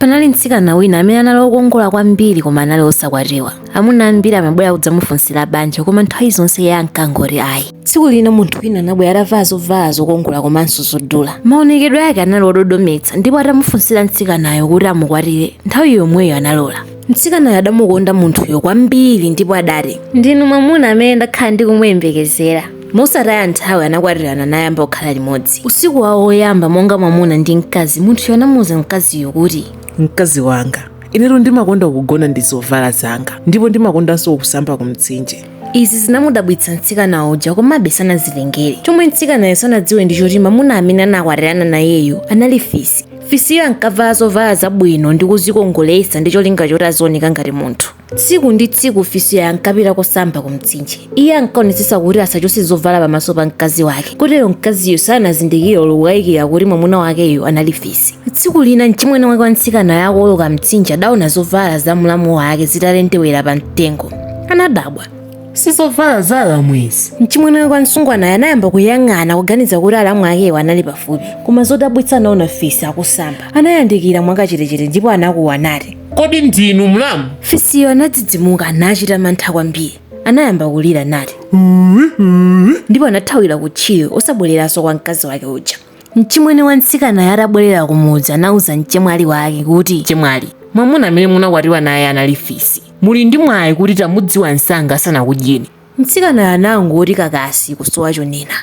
Panali mtsikana wina amene anali wokongola kwambiri koma anali osakwatiwa. Amuna ambiri amabwera kudzamufunsira banja koma nthawi zonse iye ankangoti ayi. Tsiku lina munthu wina anabwera atavala zovala zokongola komanso zodula. Maonekedwe ake anali ododometsa ndipo atamufunsira mtsikanayo kuti amukwatire, nthawi yomweyo analola. Mtsikanayo adamukonda munthuyo kwambiri ndipo adati, ndinu mwamuna amene ndakhala ndikumuyembekezera. Mosataya nthawi anakwatirana naye amba kukhala limodzi. Usiku wawo woyamba monga mwamuna ndi mkazi, munthuyo anamuwuza mkaziyo kuti, mkazi wanga, inetu ndimakonda kugona ndi zovala zanga ndipo ndimakondanso kusamba ku mtsinje. Izi zinamudabwitsa mtsikana uja komabe sanazilengere. Chomwe mtsikanayo sanadziwe ndi choti mwamuna amene anakwatirana nayeyo anali Fisi. Fisiyo ankavala zovala zabwino ndi kuzikongolesa ndi cholinga choti azioneka ngati munthu. Tsiku ndi tsiku Fisiyo ankapita kusamba ku mtsinje. Iye ankaonetsetsa kuti asachotse zovala pamaso pa mkazi wake, kotero mkaziyo sanazindikire olukayikira kuti mwamuna wakeyo anali Fisi. Tsiku lina mchimwene wake wa mtsikana yako oloka mtsinje adaona zovala za mlamu wake zitalendewera pa mtengo. Anadabwa. Sizovala za alamwezi. Mchimwene wake wa msungwanayo anayamba kuyang'ana kuganiza kuti alamu akeyo anali pafupi, koma zodabwitsa anaona Fisi akusamba. Anayandikira mwakachetechete ndipo anakuwa nati, kodi ndinu mlamu? Fisiyo anadzidzimuka nachita mantha kwambiri. Anayamba kulira nati ndipo anathawira kutchire osabwereranso kwa mkazi wake uja. Mchimwene wa mtsikanayo atabwerera kumudzi anawuza mchemwali wake kuti, chemwali, mwamuna amene munakwatiwa naye anali Fisi. Muli ndi mwayi kuti tamudziwa msanga asanakudyeni. Mtsikanayo anangoti kakasi kusowa chonena.